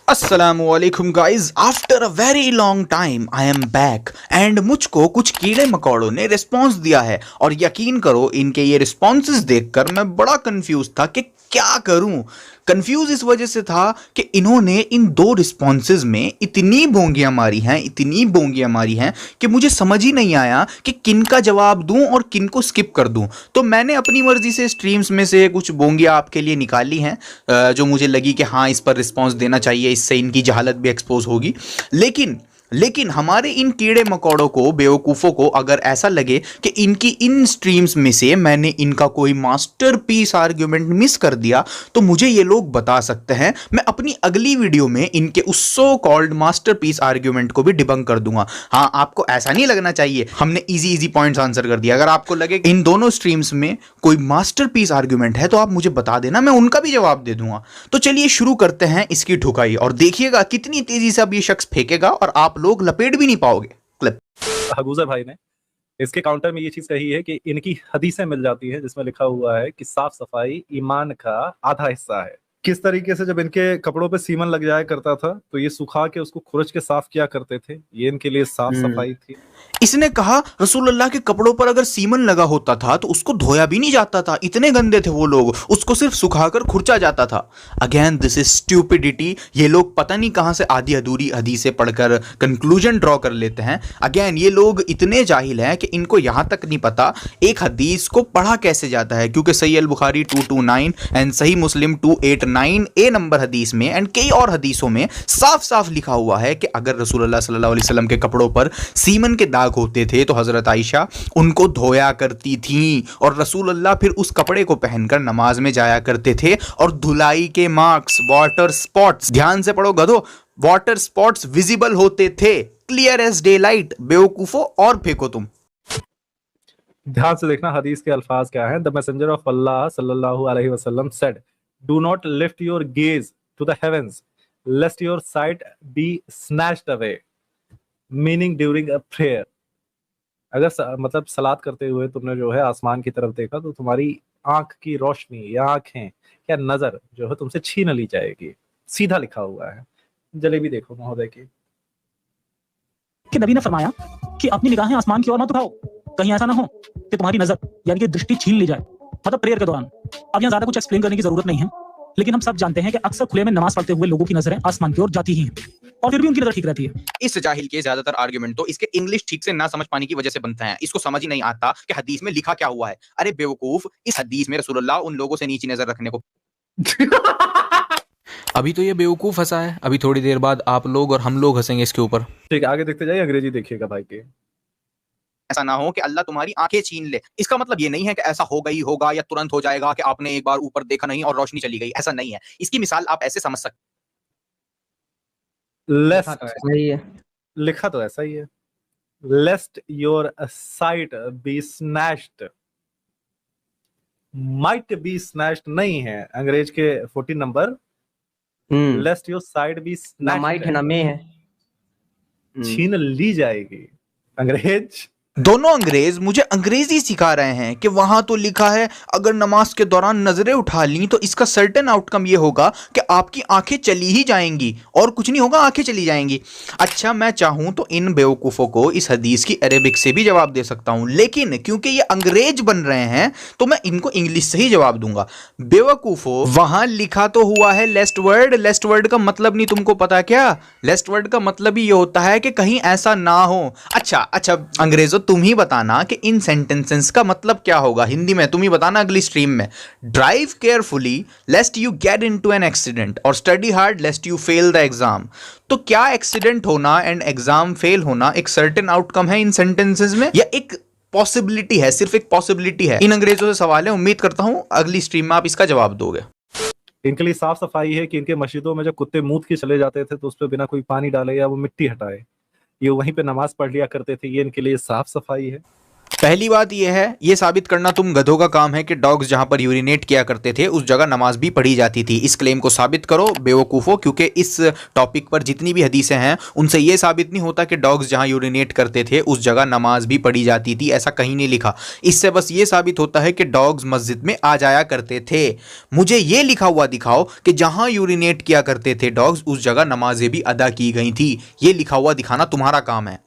अस्सलामुअलैकुम guys, after a very long time I am back and मुझको कुछ कीड़े मकोड़ों ने रिस्पॉन्स दिया है और यकीन करो इनके ये रिस्पॉन्सेस देखकर मैं बड़ा कंफ्यूज था कि क्या करूं। कंफ्यूज इस वजह से था कि इन्होंने इन दो रिस्पॉन्सेज में इतनी बोंगियां मारी हैं कि मुझे समझ ही नहीं आया कि किन का जवाब दूं और किन को स्किप कर दूं। तो मैंने अपनी मर्जी से स्ट्रीम्स में से कुछ बोंगियां आपके लिए निकाली हैं, जो मुझे लगी कि हाँ इस पर रिस्पॉन्स देना चाहिए, इससे इनकी जहालत भी एक्सपोज होगी। लेकिन हमारे इन कीड़े मकोड़ों को, बेवकूफ़ों को अगर ऐसा लगे कि इनकी इन स्ट्रीम्स में से मैंने इनका कोई मास्टरपीस आर्ग्यूमेंट मिस कर दिया, तो मुझे ये लोग बता सकते हैं। मैं अपनी अगली वीडियो में इनके उस सो कॉल्ड मास्टरपीस आर्ग्यूमेंट को भी डिबंक कर दूंगा। हाँ, आपको ऐसा नहीं लगना चाहिए हमने इजी इजी पॉइंट्स आंसर कर दिया। अगर आपको लगे इन दोनों स्ट्रीम्स में कोई मास्टरपीस आर्ग्यूमेंट है तो आप मुझे बता देना, मैं उनका भी जवाब दे दूंगा। तो चलिए शुरू करते हैं इसकी ठुकाई और देखिएगा कितनी तेजी से अब ये शख्स फेंकेगा और आप लोग लपेट भी नहीं पाओगे। क्लिप। हगूजर भाई ने इसके काउंटर में ये चीज कही है कि इनकी हदीसें मिल जाती है जिसमें लिखा हुआ है कि साफ सफाई ईमान का आधा हिस्सा है। किस तरीके से जब इनके कपड़ों पे सीमन लग जाया करता था तो ये सुखा के उसको खुरच के साफ किया करते थे, ये इनके लिए साफ सफाई थी। इसने कहा रसूलुल्लाह के कपड़ों पर अगर सीमन लगा होता था तो उसको धोया भी नहीं जाता था, इतने गंदे थे वो लोग, उसको सिर्फ सुखाकर खुरचा जाता था। Again this is stupidity. ये लोग पता नहीं कहां से आधी अधूरी हदीसें पढ़कर कंक्लूजन ड्रॉ कर लेते हैं। अगेन ये लोग इतने जाहिल हैं कि इनको यहां तक नहीं पता एक हदीस को पढ़ा कैसे जाता है, क्योंकि सही अल बुखारी 229 एंड सही मुस्लिम 289 ए नंबर हदीस में एंड कई और हदीसों में साफ साफ लिखा हुआ है कि अगर रसूलुल्लाह सल्लल्लाहु अलैहि वसल्लम के कपड़ों पर सीमन के दाग होते थे तो हजरत आयशा उनको धोया करती थी और रसूलुल्लाह फिर उस कपड़े को पहनकर नमाज में जाया करते थे और धुलाई के मार्क्स, वाटर स्पॉट्स, ध्यान से पढ़ो गधो, वाटर स्पॉट्स विजिबल होते थे, क्लियर एज डे लाइट। बेवकूफो, और फेंको तुम। ध्यान से देखना हदीस के अल्फाज क्या है। द मैसेंजर ऑफ अल्लाह सल्लल्लाहु अलैहि वसल्लम said, do not lift your gaze to the heavens lest your sight be snatched away, meaning during a prayer. अगर मतलब सलात करते हुए तुमने जो है आसमान की तरफ देखा तो तुम्हारी आंख की रोशनी या आंखें या नजर जो है तुमसे छीन ली जाएगी। सीधा लिखा हुआ है। जलेबी देखो महोदय की। कि नबी ने फरमाया कि अपनी निगाहें आसमान की ओर मत उठाओ, कहीं ऐसा ना हो कि तुम्हारी नजर यानी कि दृष्टि छीन ली जाए, मतलब प्रेयर के दौरान। अब यहाँ ज्यादा कुछ एक्सप्लेन करने की जरूरत नहीं है, लेकिन हम सब जानते हैं कि अक्सर खुले में नमाज पढ़ते हुए लोगों की नजरें आसमान की ओर जाती ही हैं और फिर भी उनकी नजर ठीक रहती है। इस जाहिल के ज्यादातर आर्गुमेंट तो इसके इंग्लिश ठीक से ना समझ पाने की वजह से बनते हैं। इसको समझ ही नहीं आता कि हदीस में लिखा क्या हुआ है। अरे बेवकूफ, इस हदीस में रसूलुल्लाह उन लोगों से नीची नजर रखने को अभी तो ये बेवकूफ हंसा है, अभी थोड़ी देर बाद आप लोग और हम लोग हंसेंगे इसके ऊपर। ठीक, आगे देखते जाइए। अंग्रेजी देखिएगा भाई के। ऐसा ना हो कि अल्लाह तुम्हारी आंखें छीन ले। इसका मतलब ये नहीं है कि ऐसा होगा ही होगा या तुरंत हो जाएगा कि आपने एक बार ऊपर देखा नहीं और रोशनी चली गई, ऐसा नहीं है। इसकी मिसाल आप ऐसे समझ सकते। लिखा तो ऐसा ही है। Lest your sight be snatched, might be snatched नहीं है। अंग्रेज के 14 नंबर lest your side be snatched, might है ना में है, छीन ली जाएगी। अंग्रेज दोनों अंग्रेज मुझे अंग्रेजी सिखा रहे हैं कि वहां तो लिखा है अगर नमाज के दौरान नजरें उठा ली तो इसका सर्टेन आउटकम ये होगा कि आपकी आंखें चली ही जाएंगी और कुछ नहीं होगा, आंखें चली जाएंगी। अच्छा, मैं चाहूं तो इन बेवकूफों को इस हदीस की अरेबिक से भी जवाब दे सकता हूं, लेकिन क्योंकि ये अंग्रेज बन रहे हैं तो मैं इनको इंग्लिश से ही जवाब दूंगा। बेवकूफो, वहां लिखा तो हुआ है लेस्ट वर्ड। लेस्ट वर्ड का मतलब नहीं तुमको पता क्या? लेस्ट वर्ड का मतलब ही ये होता है कि कहीं ऐसा ना हो। अच्छा अंग्रेजों, तुम ही बताना कि इन सेंटेंसेस का मतलब क्या होगा हिंदी में, तुम ही बताना अगली स्ट्रीम में। Drive carefully lest you get into an accident और study hard lest you fail the exam. तो क्या एक्सीडेंट होना एंड एग्जाम फेल होना एक सर्टेन आउटकम है इन सेंटेंसेस में, या एक पॉसिबिलिटी है, सिर्फ एक पॉसिबिलिटी है? इन अंग्रेजों से सवाल है, उम्मीद करता हूं अगली स्ट्रीम में आप इसका जवाब दोगे। इनके लिए साफ सफाई है कि इनके मस्जिदों में जब कुत्ते मूत के चले जाते थे तो उस पर बिना कोई पानी डाले या वो मिट्टी हटाए, ये वहीं पे नमाज पढ़ लिया करते थे। ये इनके लिए साफ सफाई है। पहली बात यह है, ये साबित करना तुम गधों का काम है कि डॉग्स जहां पर यूरिनेट किया करते थे उस जगह नमाज भी पढ़ी जाती थी। इस क्लेम को साबित करो बेवकूफो, क्योंकि इस टॉपिक पर जितनी भी हदीसें हैं उनसे यह साबित नहीं होता कि डॉग्स जहां यूरिनेट करते थे उस जगह नमाज भी पढ़ी जाती थी, ऐसा कहीं नहीं लिखा। इससे बस ये साबित होता है कि डॉग्स मस्जिद में आ जाया करते थे। मुझे ये लिखा हुआ दिखाओ कि जहां यूरिनेट किया करते थे डॉग्स उस जगह नमाजें भी अदा की गई थी। ये लिखा हुआ दिखाना तुम्हारा काम है।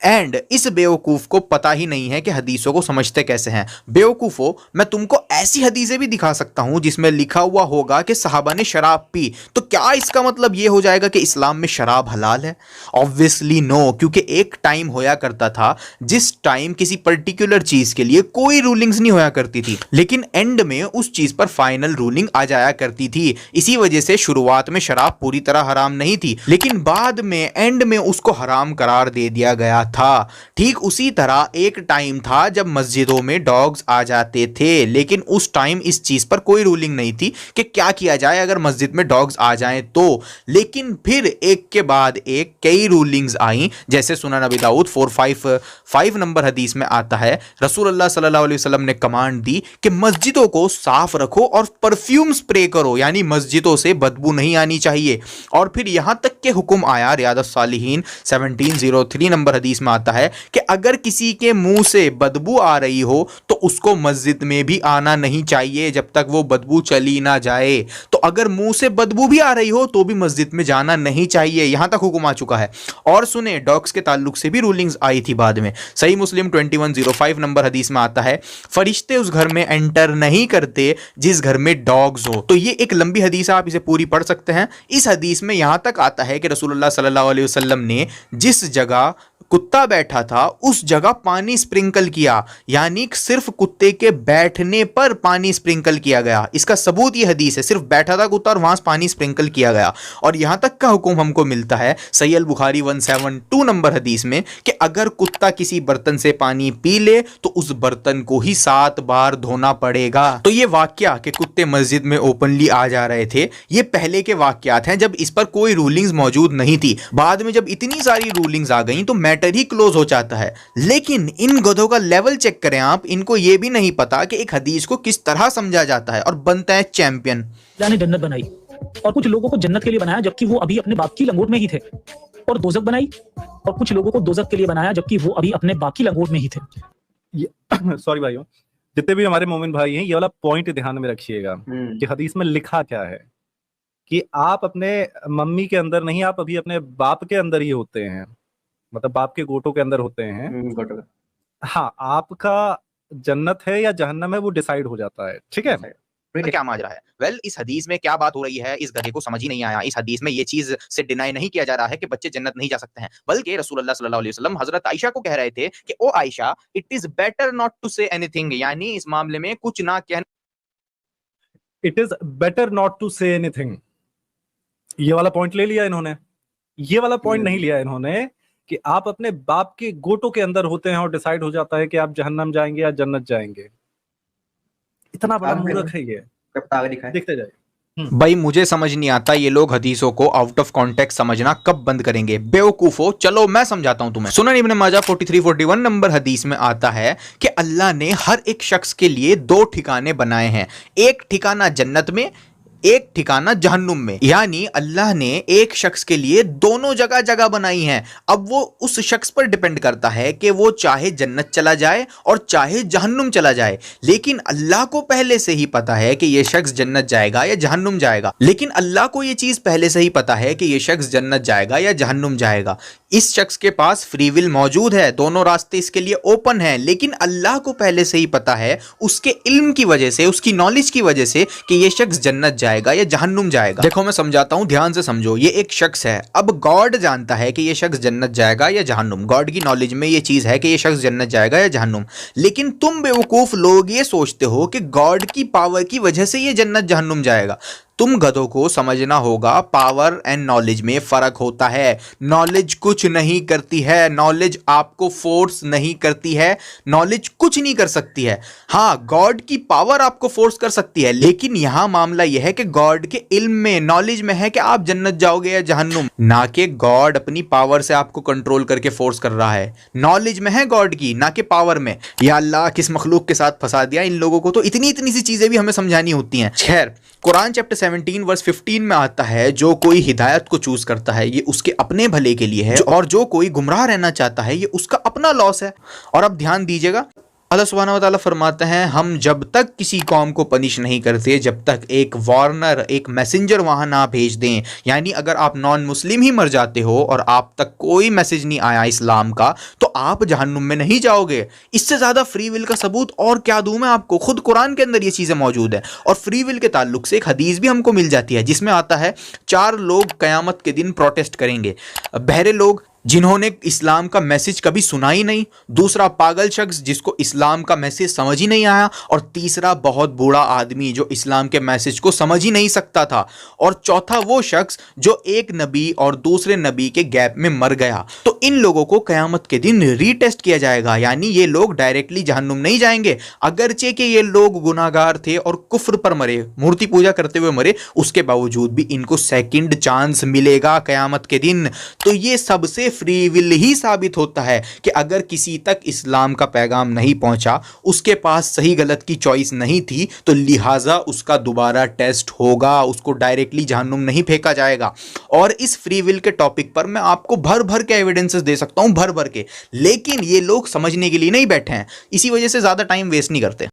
एंड इस बेवकूफ को पता ही नहीं है कि हदीसों को समझते कैसे हैं। बेवकूफो, मैं तुमको ऐसी हदीसें भी दिखा सकता हूं जिसमें लिखा हुआ होगा कि सहाबा ने शराब पी, तो क्या इसका मतलब यह हो जाएगा कि इस्लाम में शराब हलाल है? ऑब्वियसली नो, क्योंकि एक टाइम होया करता था जिस टाइम किसी पर्टिकुलर चीज के लिए कोई रूलिंग्स नहीं होया करती थी, लेकिन एंड में उस चीज पर फाइनल रूलिंग आ जाया करती थी। इसी वजह से शुरुआत में शराब पूरी तरह हराम नहीं थी, लेकिन बाद में एंड में उसको हराम करार दे दिया गया था। ठीक उसी तरह एक टाइम था जब मस्जिदों में डॉग्स आ जाते थे, लेकिन उस टाइम इस चीज पर कोई रूलिंग नहीं थी कि क्या किया जाए अगर मस्जिद में डॉग्स आ जाएं तो। लेकिन फिर एक के बाद एक कई रूलिंग्स आई, जैसे सुनन नबी दाऊद 455 नंबर हदीस में आता है, रसूलुल्लाह सल्लल्लाहु अलैहि वसल्लम ने कमांड दी कि मस्जिदों को साफ रखो और परफ्यूम स्प्रे करो, यानी मस्जिदों से बदबू नहीं आनी चाहिए। और फिर यहां तक के हुक्म आया, रियादुस सालिहीन 1703 नंबर हदीस में आता है कि अगर किसी के मुंह से बदबू आ रही हो तो उसको मस्जिद में भी आना नहीं चाहिए जब तक वो बदबू चली ना जाए। तो अगर मुंह से बदबू भी आ रही हो तो भी मस्जिद में जाना नहीं चाहिए, यहां तक हुक्म आ चुका है। और सुने, डॉग्स के ताल्लुक से भी रूलिंग्स आई थी बाद में। सही मुस्लिम 2105 नंबर हदीस में आता है, फरिश्ते उस घर में एंटर नहीं करते जिस घर में डॉग्स हो। तो ये एक लंबी हदीस है, आप इसे पूरी पढ़ सकते हैं। इस हदीस में यहां तक आता है कि रसूलुल्लाह सल्लल्लाहु अलैहि वसल्लम ने जिस जगह कुत्ता बैठा था उस जगह पानी स्प्रिंकल किया, यानी सिर्फ कुत्ते के बैठने पर पानी स्प्रिंकल किया गया। इसका सबूत ये हदीस है, सिर्फ बैठा था कुत्ता और वहां पानी स्प्रिंकल किया गया। और यहां तक का हुक्म हमको मिलता है सही अल बुखारी 172 नंबर हदीस में कि अगर कुत्ता किसी बर्तन से पानी पी ले तो उस बर्तन को ही 7 बार धोना पड़ेगा। तो ये वाकया कि कुत्ते मस्जिद में ओपनली आ जा रहे थे, ये पहले के वाकयात हैं जब इस पर कोई रूलिंग्स मौजूद नहीं थी। बाद में जब इतनी सारी रूलिंग्स आ गई तो मैटर ही क्लोज हो जाता है। लेकिन इन गधों का लेवल चेक करें आप, इनको यह भी नहीं पता कि एक हदीस को किस तरह समझा जाता है और बनता है चैंपियन। अल्लाह ने जन्नत बनाई और कुछ लोगों को जन्नत के लिए बनाया जबकि वो अभी अपने बाप की लंगोट में ही थे, और दोजख बनाई और कुछ लोगों को दोजख के लिए बनाया जबकि वो अभी अपने बाप की लंगोट में ही थे। सॉरी भाइयों, जितने भी हमारे मोमिन भाई हैं, ये वाला पॉइंट ध्यान में रखिएगा कि हदीस में लिखा क्या है कि आप अपने मम्मी के अंदर नहीं, आप अभी अपने बाप के अंदर ही होते हैं, मतलब बाप के गोटों के अंदर होते हैं। हाँ, आपका जन्नत है या जहन्नम है वो डिसाइड हो जाता है। ठीक है, क्या माजरा है? वेल, इस हदीस में क्या बात हो रही है इस गधे को समझ ही नहीं आया। इस हदीस में ये चीज से डिनाई नहीं किया जा रहा है कि बच्चे जन्नत नहीं जा सकते हैं, बल्कि रसूलुल्लाह सल्लल्लाहु अलैहि वसल्लम हजरत आयशा को कह रहे थे कि ओ Aisha, it is better not to say anything, यानी इस मामले में कुछ ना कहना। It is better not to say anything, ये वाला पॉइंट ले लिया इन्होंने। ये वाला पॉइंट नहीं लिया इन्होंने कि आप अपने बाप के गोटों के अंदर होते हैं और डिसाइड हो जाता है कि आप जहन्नम जाएंगे या जन्नत जाएंगे। इतना बड़ा मूर्ख है ये, देखते जाइए। भाई मुझे समझ नहीं आता ये लोग हदीसों को आउट ऑफ कॉन्टेक्स्ट समझना कब बंद करेंगे। बेवकूफो, चलो मैं समझाता हूं तुम्हें। सुनन इब्न माजा 4341 नंबर हदीस में आता है कि अल्लाह ने हर एक शख्स के लिए 2 ठिकाने बनाए हैं, एक ठिकाना जन्नत में, एक ठिकाना जहन्नुम में। यानी अल्लाह ने एक शख्स के लिए दोनों जगह जगह बनाई हैं। अब वो उस शख्स पर डिपेंड करता है कि वो चाहे जन्नत चला जाए और चाहे जहन्नुम चला जाए। लेकिन अल्लाह को पहले से ही पता है कि ये शख्स जन्नत जाएगा या जहन्नुम जाएगा। लेकिन अल्लाह को ये चीज पहले से ही पता है कि ये शख्स जन्नत जाएगा या जहन्नुम जाएगा। इस शख्स के पास फ्री विल मौजूद है, दोनों रास्ते इसके लिए ओपन हैं, लेकिन अल्लाह को पहले से ही पता है उसके इल्म की वजह से, उसकी नॉलेज की वजह से कि ये शख्स जन्नत जाएगा या जहन्नुम जाएगा। देखो मैं समझाता हूं, ध्यान से समझो। ये एक शख्स है, अब गॉड जानता है कि ये शख्स जन्नत जाएगा या जहन्नुम, गॉड की नॉलेज में ये चीज है कि ये शख्स जन्नत जाएगा या जहन्नुम। लेकिन तुम बेवकूफ लोग ये सोचते हो कि गॉड की पावर की वजह से ये जन्नत जहन्नुम जाएगा। तुम गधों को समझना होगा, पावर एंड नॉलेज में फर्क होता है। नॉलेज कुछ नहीं करती है, नॉलेज आपको फोर्स नहीं करती है, नॉलेज कुछ नहीं कर सकती है। हाँ, गॉड की पावर आपको फोर्स कर सकती है, लेकिन यहां मामला यह है कि गॉड के इल्म में, नॉलेज में है कि आप जन्नत जाओगे या जहन्नुम, ना कि गॉड अपनी पावर से आपको कंट्रोल करके फोर्स कर रहा है। नॉलेज में है गॉड की, ना कि पावर में। या अल्लाह, किस मखलूक के साथ फंसा दिया इन लोगों को, तो इतनी इतनी सी चीजें भी हमें समझानी होती हैं। खैर, कुरान चैप्टर 17 वर्स 15 में आता है, जो कोई हिदायत को चूज करता है ये उसके अपने भले के लिए है, और जो कोई गुमराह रहना चाहता है ये उसका अपना लॉस है। और अब ध्यान दीजिएगा, अल्लाह सुब्हानहू व तआला फरमाते हैं, हम जब तक किसी कौम को पनिश नहीं करते, जब तक एक वार्नर, एक मैसेंजर वहां ना भेज दें, यानी अगर आप नॉन मुस्लिम ही मर जाते हो और आप तक कोई मैसेज नहीं आया इस्लाम का, तो आप जहन्नुम में नहीं जाओगे। इससे ज्यादा फ्री विल का सबूत और क्या दूं मैं आपको, खुद कुरान के अंदर ये चीजें मौजूद है। और फ्री विल के ताल्लुक से एक हदीस भी हमको मिल जाती है, जिसमें आता है 4 लोग कयामत के दिन प्रोटेस्ट करेंगे। बहरे लोग, जिन्होंने इस्लाम का मैसेज कभी सुना ही नहीं, दूसरा पागल शख्स जिसको इस्लाम का मैसेज समझ ही नहीं आया, और तीसरा बहुत बूढ़ा आदमी जो इस्लाम के मैसेज को समझ ही नहीं सकता था, और चौथा वो शख्स जो एक नबी और दूसरे नबी के गैप में मर गया। तो इन लोगों को कयामत के दिन रीटेस्ट किया जाएगा, यानी ये लोग डायरेक्टली जहन्नुम नहीं जाएंगे, अगरचे कि ये लोग गुनाहगार थे और कुफ्र पर मरे, मूर्ति पूजा करते हुए मरे, उसके बावजूद भी इनको सेकंड चांस मिलेगा कयामत के दिन। तो ये सबसे फ्री विल ही साबित होता है कि अगर किसी तक इस्लाम का पैगाम नहीं पहुंचा, उसके पास सही गलत की चॉइस नहीं थी, तो लिहाजा उसका दोबारा टेस्ट होगा, उसको डायरेक्टली जहन्नुम नहीं फेंका जाएगा। और इस फ्री विल के टॉपिक पर मैं आपको भर भर के एविडेंसेस दे सकता हूं, भर भर के, लेकिन ये लोग समझने के लिए नहीं बैठे हैं, इसी वजह से ज्यादा टाइम वेस्ट नहीं करते।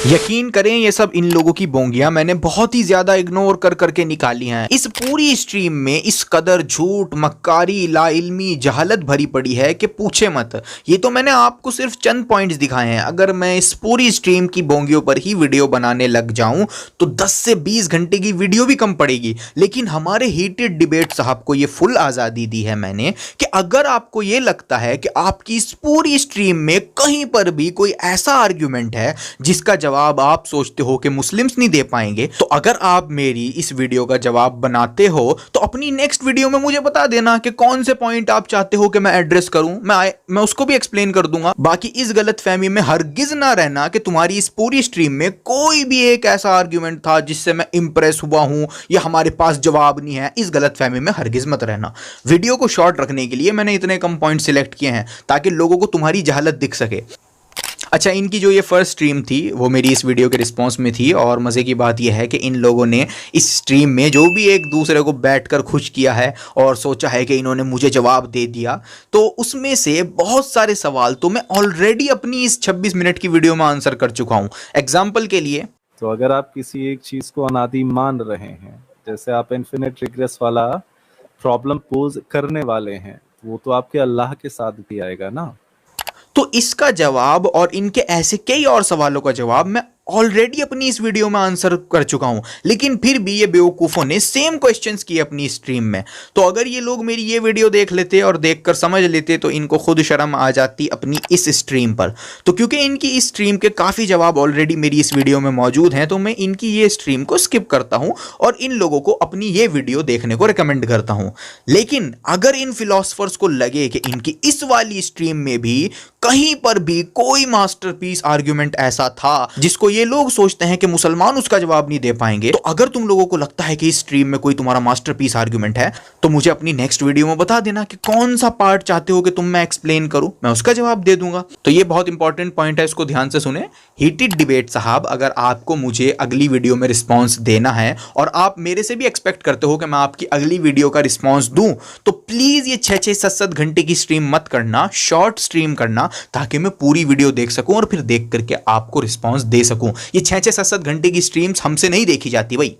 यकीन करें, ये सब इन लोगों की बोंगियां मैंने बहुत ही ज्यादा इग्नोर कर करके निकाली हैं। इस पूरी स्ट्रीम में इस कदर झूठ, मक्कारी, लाइल्मी, जहालत भरी पड़ी है कि पूछे मत। ये तो मैंने आपको सिर्फ चंद पॉइंट्स दिखाए हैं, अगर मैं इस पूरी स्ट्रीम की बोंगियों पर ही वीडियो बनाने लग जाऊं तो 10 से 20 घंटे की वीडियो भी कम पड़ेगी। लेकिन हमारे हीटेड डिबेट साहब को ये फुल आजादी दी है मैंने कि अगर आपको ये लगता है कि आपकी इस पूरी स्ट्रीम में कहीं पर भी कोई ऐसा आर्ग्यूमेंट है जिसका जवाब आप सोचते हो कि मुस्लिम्स नहीं दे पाएंगे, तो अगर आप मेरी इस वीडियो का जवाब बनाते हो तो अपनी नेक्स्ट वीडियो में मुझे बता देना कि कौन से पॉइंट आप चाहते हो कि मैं एड्रेस करूं, मैं उसको भी एक्सप्लेन कर दूंगा। बाकी इस गलतफहमी में हरगिज ना रहना कि तुम्हारी इस पूरी स्ट्रीम में कोई भी एक ऐसा आर्ग्यूमेंट था जिससे मैं इंप्रेस हुआ हूं या हमारे पास जवाब नहीं है, इस गलतफहमी में हरगिज मत रहना। वीडियो को शॉर्ट रखने के लिए मैंने इतने कम पॉइंट सिलेक्ट किए हैं ताकि लोगों को तुम्हारी जहालत दिख सके। अच्छा, इनकी जो ये फर्स्ट स्ट्रीम थी वो मेरी इस वीडियो के रिस्पांस में थी, और मज़े की बात यह है कि इन लोगों ने इस स्ट्रीम में जो भी एक दूसरे को बैठकर खुश किया है और सोचा है कि इन्होंने मुझे जवाब दे दिया, तो उसमें से बहुत सारे सवाल तो मैं ऑलरेडी अपनी इस 26 मिनट की वीडियो में आंसर कर चुका हूँ। एग्जाम्पल के लिए, तो अगर आप किसी एक चीज़ को अनादि मान रहे हैं, जैसे आप इन्फिनिट रिग्रेस वाला प्रॉब्लम पोज करने वाले हैं, वो तो आपके अल्लाह के साथ भी आएगा ना। तो इसका जवाब और इनके ऐसे कई और सवालों का जवाब मैं ऑलरेडी अपनी इस वीडियो में आंसर कर चुका हूं, लेकिन फिर भी ये बेवकूफ़ों ने सेम क्वेश्चंस किए अपनी स्ट्रीम में। तो अगर ये लोग मेरी ये वीडियो देख लेते और देखकर समझ लेते तो इनको खुद शर्म आ जाती अपनी इस स्ट्रीम पर। तो क्योंकि इनकी इस स्ट्रीम के काफ़ी जवाब ऑलरेडी मेरी इस वीडियो में मौजूद हैं, तो मैं इनकी ये स्ट्रीम को स्किप करता हूँ और इन लोगों को अपनी ये वीडियो देखने को रिकमेंड करता हूँ। लेकिन अगर इन फिलोसफर्स को लगे कि इनकी इस वाली स्ट्रीम में भी कहीं पर भी कोई मास्टरपीस आर्ग्यूमेंट ऐसा था जिसको ये लोग सोचते हैं कि मुसलमान उसका जवाब नहीं दे पाएंगे, तो अगर तुम लोगों को लगता है कि इस स्ट्रीम में कोई तुम्हारा मास्टरपीस आर्ग्यूमेंट है, तो मुझे अपनी नेक्स्ट वीडियो में बता देना कि कौन सा पार्ट चाहते हो कि तुम मैं एक्सप्लेन करूं, मैं उसका जवाब दे दूंगा। तो ये बहुत इंपॉर्टेंट पॉइंट है, इसको ध्यान से सुने। हीटेड डिबेट साहब, अगर आपको मुझे अगली वीडियो में रिस्पॉन्स देना है और आप मेरे से भी एक्सपेक्ट करते हो कि मैं आपकी अगली वीडियो का रिस्पॉन्स दूं, तो प्लीज ये 6-6, 7-7 घंटे की स्ट्रीम मत करना, शॉर्ट स्ट्रीम करना, ताकि मैं पूरी वीडियो देख सकूं और फिर देख करके आपको रिस्पॉन्स दे सकूं। ये 6-6, 7-7 घंटे की स्ट्रीम्स हमसे नहीं देखी जाती भाई।